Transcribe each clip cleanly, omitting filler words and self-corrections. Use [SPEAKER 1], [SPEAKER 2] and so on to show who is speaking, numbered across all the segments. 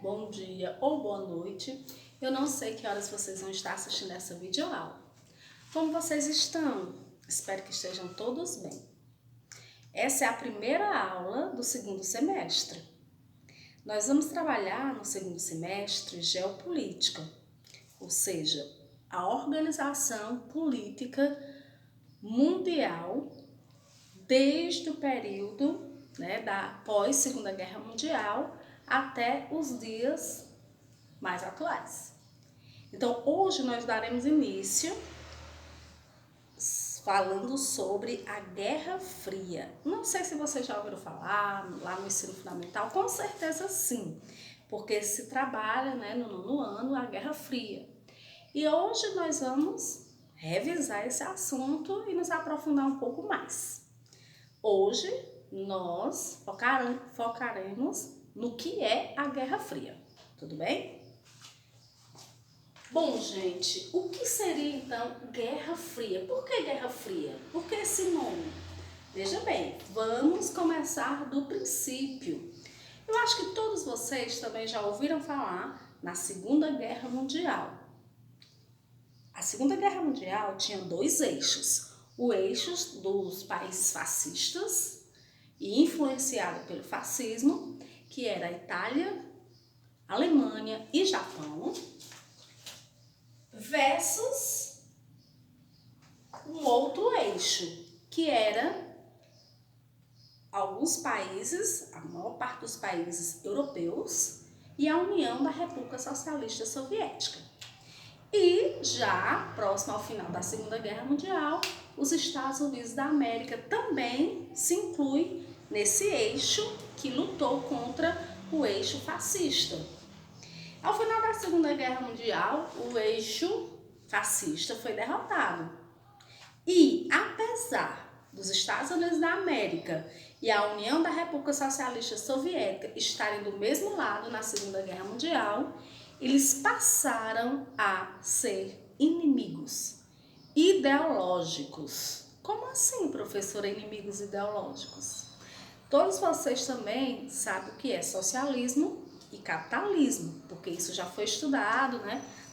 [SPEAKER 1] bom dia ou boa noite. Eu não sei que horas vocês vão estar assistindo essa videoaula. Como vocês estão? Espero que estejam todos bem. Essa é a primeira aula do segundo semestre. Nós vamos trabalhar no segundo semestre geopolítica, ou seja, a organização política mundial desde o período da pós-Segunda Guerra Mundial até os dias mais atuais. Então, hoje nós daremos início falando sobre a Guerra Fria. Não sei se vocês já ouviram falar lá no ensino fundamental, com certeza sim, porque se trabalha no nono ano a Guerra Fria. E hoje nós vamos revisar esse assunto e nos aprofundar um pouco mais. Hoje nós focaremos no que é a Guerra Fria, tudo bem? Bom, gente, o que seria então Guerra Fria? Por que Guerra Fria? Por que esse nome? Veja bem, vamos começar do princípio. Eu acho que todos vocês também já ouviram falar na Segunda Guerra Mundial. A Segunda Guerra Mundial tinha dois eixos. O eixo dos países fascistas e influenciado pelo fascismo, que era a Itália, Alemanha e Japão, versus um outro eixo, que era alguns países, a maior parte dos países europeus e a União da República Socialista Soviética. E já próximo ao final da Segunda Guerra Mundial, os Estados Unidos da América também se inclui nesse eixo que lutou contra o eixo fascista. Ao final da Segunda Guerra Mundial, o eixo fascista foi derrotado. E apesar dos Estados Unidos da América e a União da República Socialista Soviética estarem do mesmo lado na Segunda Guerra Mundial, eles passaram a ser inimigos ideológicos. Como assim, professora, inimigos ideológicos? Todos vocês também sabem o que é socialismo e capitalismo, porque isso já foi estudado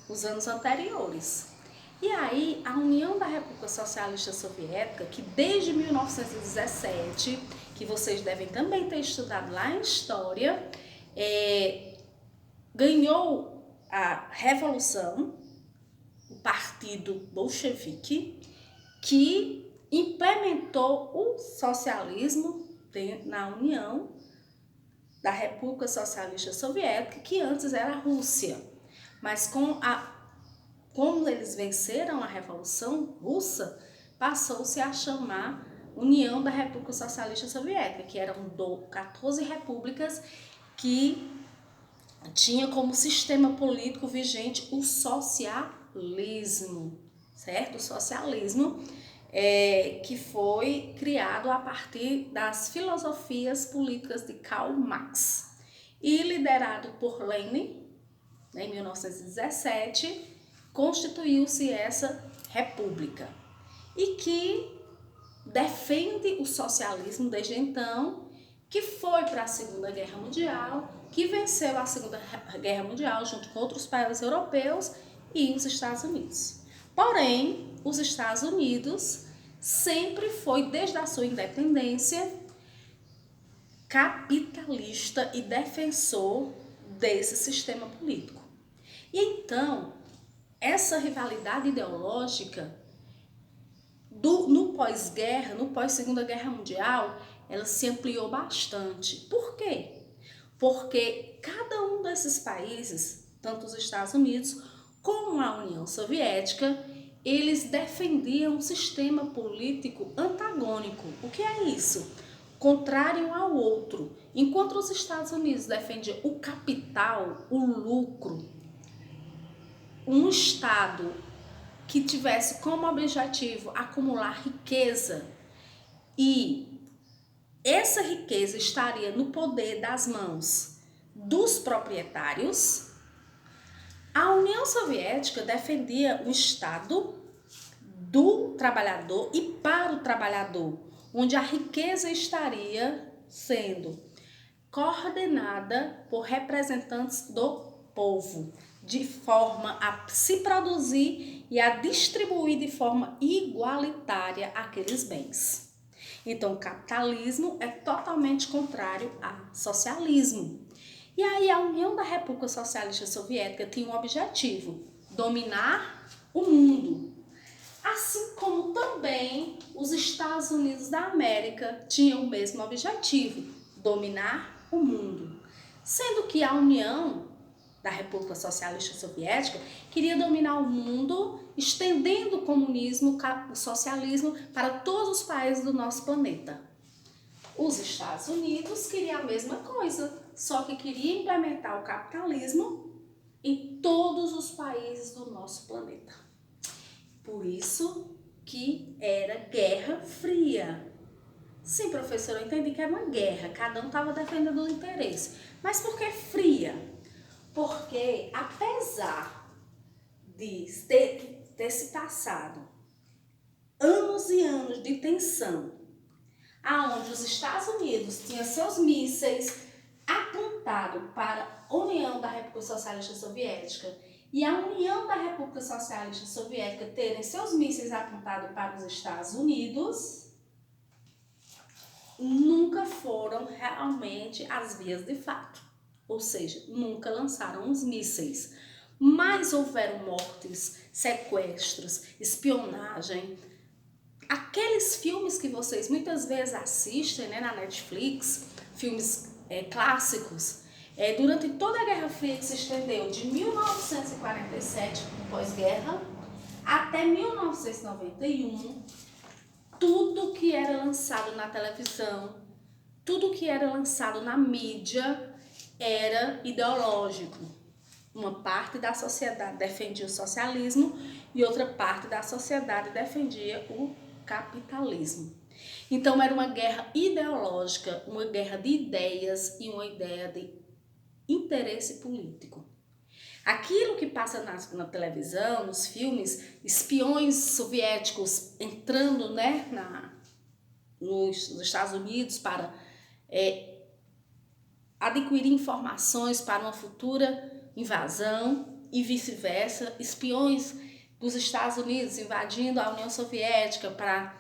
[SPEAKER 1] nos anos anteriores. E aí, a União da República Socialista Soviética, que desde 1917, que vocês devem também ter estudado lá em História, ganhou a Revolução, o Partido Bolchevique, que implementou o socialismo na União da República Socialista Soviética, que antes era a Rússia. Mas como eles venceram a Revolução Russa, passou-se a chamar União da República Socialista Soviética, que eram 14 repúblicas que tinha como sistema político vigente o socialismo, certo? O socialismo que foi criado a partir das filosofias políticas de Karl Marx e liderado por Lenin, em 1917, constituiu-se essa república e que defende o socialismo desde então, que foi para a Segunda Guerra Mundial, que venceu a Segunda Guerra Mundial junto com outros países europeus e os Estados Unidos. Porém, os Estados Unidos sempre foi, desde a sua independência, capitalista e defensor desse sistema político. E então, essa rivalidade ideológica no pós-guerra, no pós-Segunda Guerra Mundial, ela se ampliou bastante. Por quê? Porque cada um desses países, tanto os Estados Unidos como a União Soviética, eles defendiam um sistema político antagônico. O que é isso? Contrário ao outro. Enquanto os Estados Unidos defendiam o capital, o lucro, um Estado que tivesse como objetivo acumular riqueza e essa riqueza estaria no poder das mãos dos proprietários, a União Soviética defendia um Estado do trabalhador e para o trabalhador, onde a riqueza estaria sendo coordenada por representantes do povo, de forma a se produzir e a distribuir de forma igualitária aqueles bens. Então, o capitalismo é totalmente contrário ao socialismo. E aí, a União da República Socialista Soviética tinha um objetivo: dominar o mundo. Assim como também os Estados Unidos da América tinham o mesmo objetivo: dominar o mundo. Sendo que a União da República Socialista Soviética queria dominar o mundo, estendendo o comunismo, o socialismo para todos os países do nosso planeta. Os Estados Unidos queriam a mesma coisa, só que queria implementar o capitalismo em todos os países do nosso planeta. Por isso que era Guerra Fria. Sim, professora, eu entendi que era uma guerra, cada um estava defendendo o interesse. Mas por que fria? Porque, apesar de ter se passado anos e anos de tensão, aonde os Estados Unidos tinham seus mísseis apontados para a União da República Socialista Soviética e a União da República Socialista Soviética terem seus mísseis apontados para os Estados Unidos, nunca foram realmente as vias de fato. Ou seja, nunca lançaram os mísseis. Mas houveram mortes, sequestros, espionagem. Aqueles filmes que vocês muitas vezes assistem, né, na Netflix, filmes clássicos, durante toda a Guerra Fria, que se estendeu de 1947, pós-guerra, até 1991, tudo que era lançado na televisão, tudo que era lançado na mídia era ideológico. Uma parte da sociedade defendia o socialismo e outra parte da sociedade defendia o capitalismo. Então era uma guerra ideológica, uma guerra de ideias e uma ideia de interesse político. Aquilo que passa na televisão, nos filmes, espiões soviéticos entrando, né, nos Estados Unidos para adquirir informações para uma futura invasão e vice-versa, espiões dos Estados Unidos invadindo a União Soviética para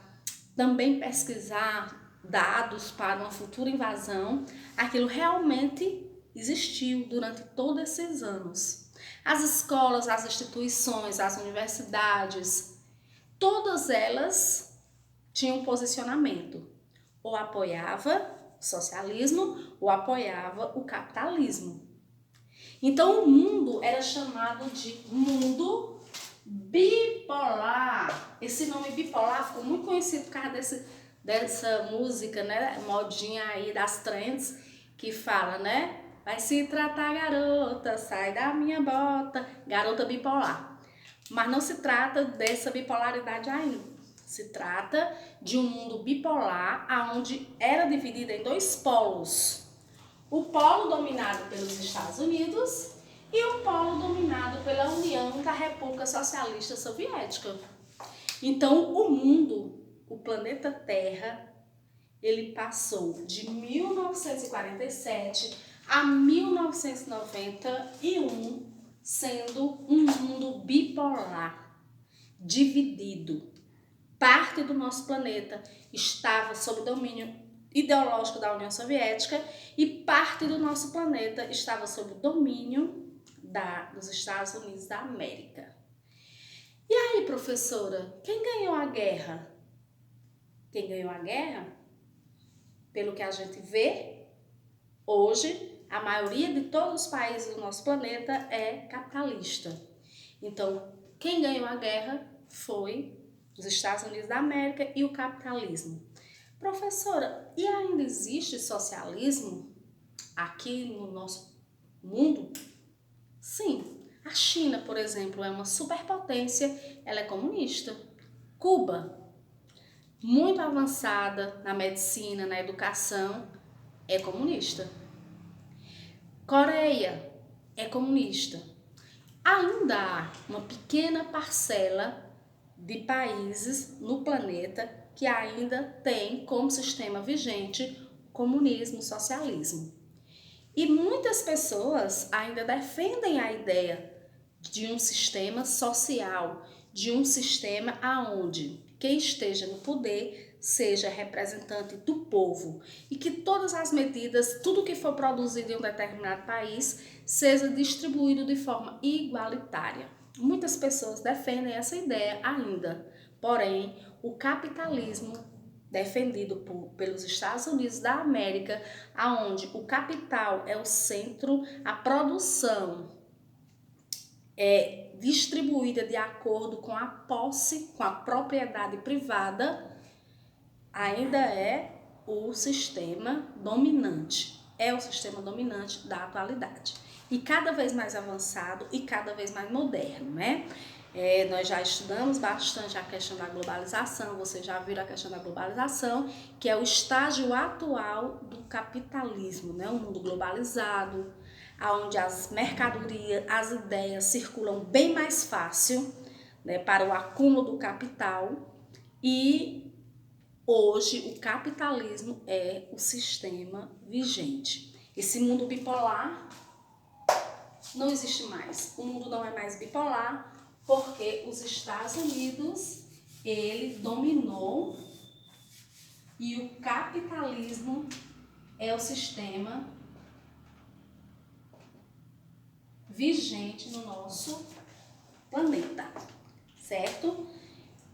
[SPEAKER 1] também pesquisar dados para uma futura invasão, aquilo realmente existiu durante todos esses anos. As escolas, as instituições, as universidades, todas elas tinham um posicionamento, ou apoiava o socialismo ou apoiava o capitalismo. Então o mundo era chamado de mundo bipolar. Esse nome bipolar ficou muito conhecido por causa dessa música, né, modinha aí das trends, que fala, né, vai se tratar garota, sai da minha bota, garota bipolar. Mas não se trata dessa bipolaridade ainda. Se trata de um mundo bipolar, onde era dividido em dois polos. O polo dominado pelos Estados Unidos e o polo dominado pela União da República Socialista Soviética. Então, o mundo, o planeta Terra, ele passou de 1947 a 1991 sendo um mundo bipolar, dividido. Parte do nosso planeta estava sob domínio ideológico da União Soviética e parte do nosso planeta estava sob domínio dos Estados Unidos da América. E aí, professora, quem ganhou a guerra? Quem ganhou a guerra, pelo que a gente vê, hoje, a maioria de todos os países do nosso planeta é capitalista. Então, quem ganhou a guerra foi os Estados Unidos da América e o capitalismo. Professora, e ainda existe socialismo aqui no nosso mundo? Sim. A China, por exemplo, é uma superpotência, ela é comunista. Cuba, muito avançada na medicina, na educação, é comunista. Coreia é comunista. Ainda há uma pequena parcela de países no planeta que ainda tem como sistema vigente comunismo, socialismo. E muitas pessoas ainda defendem a ideia de um sistema social, de um sistema aonde quem esteja no poder seja representante do povo e que todas as medidas, tudo que for produzido em um determinado país, seja distribuído de forma igualitária. Muitas pessoas defendem essa ideia ainda, porém, o capitalismo defendido pelos Estados Unidos da América, aonde o capital é o centro, a produção é distribuída de acordo com a posse, com a propriedade privada, ainda é o sistema dominante. É o sistema dominante da atualidade. E cada vez mais avançado e cada vez mais moderno, né? Nós já estudamos bastante a questão da globalização, vocês já viram a questão da globalização, que é o estágio atual do capitalismo, né? Um mundo globalizado, onde as mercadorias, as ideias circulam bem mais fácil, né, para o acúmulo do capital. E hoje o capitalismo é o sistema vigente. Esse mundo bipolar não existe mais. O mundo não é mais bipolar porque os Estados Unidos, ele dominou e o capitalismo é o sistema vigente no nosso planeta, certo?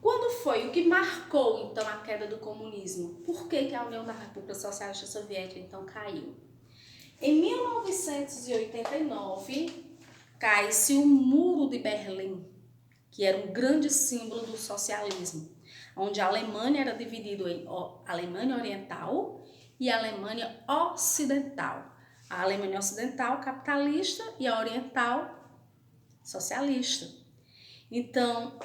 [SPEAKER 1] Quando foi o que marcou então a queda do comunismo? Por que a União da República Socialista Soviética então caiu? Em 1989, cai-se o Muro de Berlim, que era um grande símbolo do socialismo, onde a Alemanha era dividida em Alemanha Oriental e Alemanha Ocidental. A Alemanha Ocidental capitalista e a Oriental socialista. Então,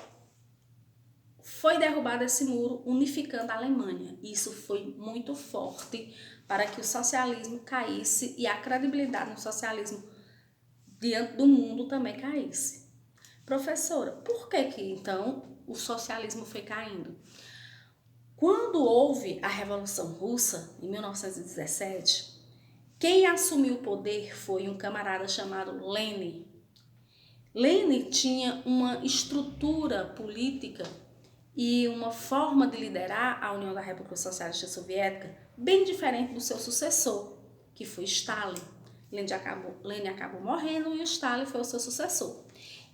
[SPEAKER 1] foi derrubado esse muro, unificando a Alemanha. Isso foi muito forte para que o socialismo caísse e a credibilidade no socialismo diante do mundo também caísse. Professora, por que então o socialismo foi caindo? Quando houve a Revolução Russa, em 1917, quem assumiu o poder foi um camarada chamado Lenin. Lenin tinha uma estrutura política e uma forma de liderar a União da República Socialista Soviética bem diferente do seu sucessor, que foi Stalin. Lenin acabou morrendo e Stalin foi o seu sucessor.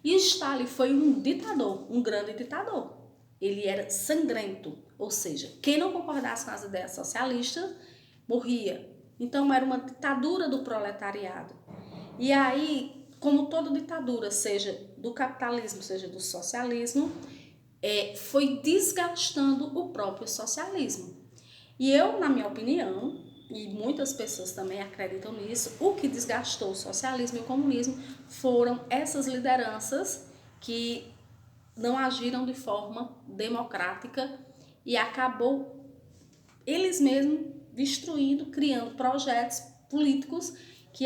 [SPEAKER 1] E Stalin foi um ditador, um grande ditador. Ele era sangrento, ou seja, quem não concordasse com as ideias socialistas morria. Então era uma ditadura do proletariado. E aí, como toda ditadura, seja do capitalismo, seja do socialismo, foi desgastando o próprio socialismo. E eu, na minha opinião, e muitas pessoas também acreditam nisso, o que desgastou o socialismo e o comunismo foram essas lideranças que não agiram de forma democrática e acabou eles mesmos destruindo, criando projetos políticos que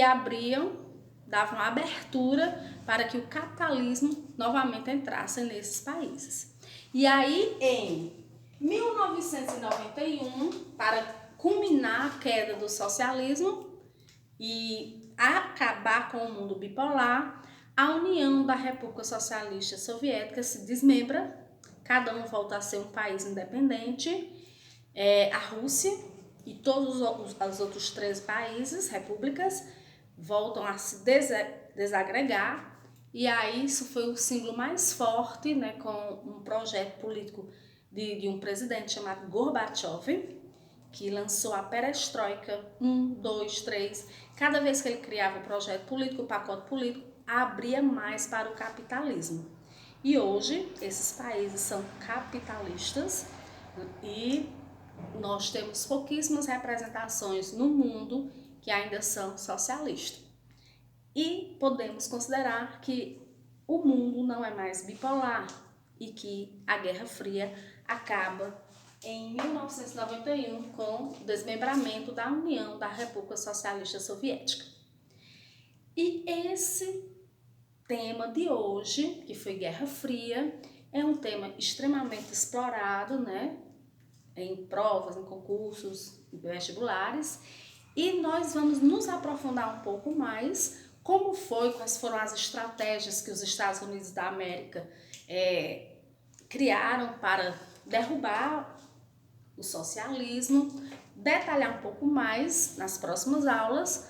[SPEAKER 1] davam abertura para que o capitalismo novamente entrasse nesses países. E aí, em 1991, para culminar a queda do socialismo e acabar com o mundo bipolar, a União da República Socialista Soviética se desmembra, cada um volta a ser um país independente, a Rússia e todos os outros 13 países, repúblicas, voltam a se desagregar. E aí isso foi o símbolo mais forte, né, com um projeto político de um presidente chamado Gorbachev, que lançou a perestroika 1, 2, 3. Cada vez que ele criava o projeto político, o pacote político, abria mais para o capitalismo. E hoje esses países são capitalistas e nós temos pouquíssimas representações no mundo que ainda são socialistas. E podemos considerar que o mundo não é mais bipolar e que a Guerra Fria acaba em 1991 com o desmembramento da União da República Socialista Soviética. E esse tema de hoje, que foi Guerra Fria, é um tema extremamente explorado, né, em provas, em concursos, em vestibulares, E nós vamos nos aprofundar um pouco mais como foi, quais foram as estratégias que os Estados Unidos da América criaram para derrubar o socialismo, detalhar um pouco mais nas próximas aulas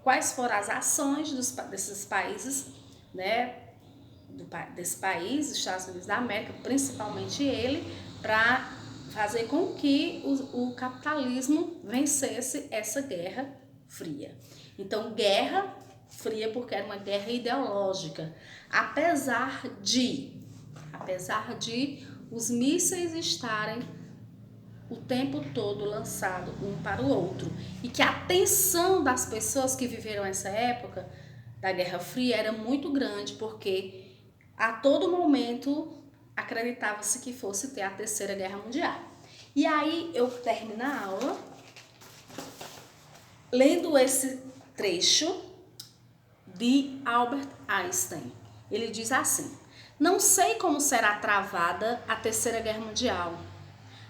[SPEAKER 1] quais foram as ações desses países, né, desse país, os Estados Unidos da América, principalmente ele, para fazer com que o capitalismo vencesse essa Guerra Fria. Então, Guerra Fria porque era uma guerra ideológica, apesar de os mísseis estarem o tempo todo lançado um para o outro e que a tensão das pessoas que viveram essa época da Guerra Fria era muito grande, porque a todo momento acreditava-se que fosse ter a Terceira Guerra Mundial. E aí eu termino a aula lendo esse trecho de Albert Einstein. Ele diz assim: não sei como será travada a Terceira Guerra Mundial,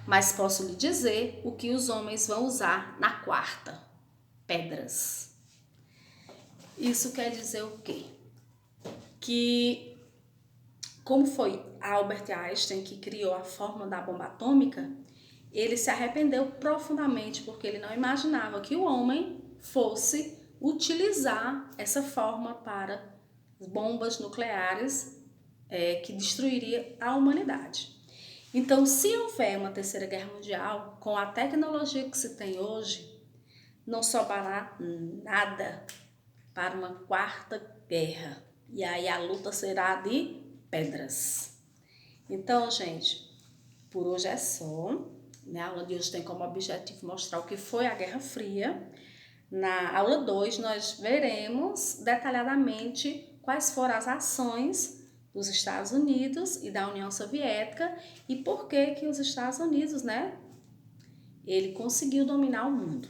[SPEAKER 1] mas posso lhe dizer o que os homens vão usar na quarta: pedras. Isso quer dizer o quê? Que, como foi Albert Einstein que criou a fórmula da bomba atômica, ele se arrependeu profundamente porque ele não imaginava que o homem fosse utilizar essa forma para bombas nucleares que destruiria a humanidade. Então, se houver uma terceira guerra mundial, com a tecnologia que se tem hoje, não sobrará nada para uma quarta guerra. E aí a luta será de pedras. Então, gente, por hoje é só. A aula de hoje tem como objetivo mostrar o que foi a Guerra Fria. Na aula 2, nós veremos detalhadamente quais foram as ações dos Estados Unidos e da União Soviética e por que os Estados Unidos, ele conseguiu dominar o mundo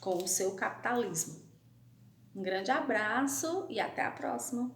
[SPEAKER 1] com o seu capitalismo. Um grande abraço e até a próxima!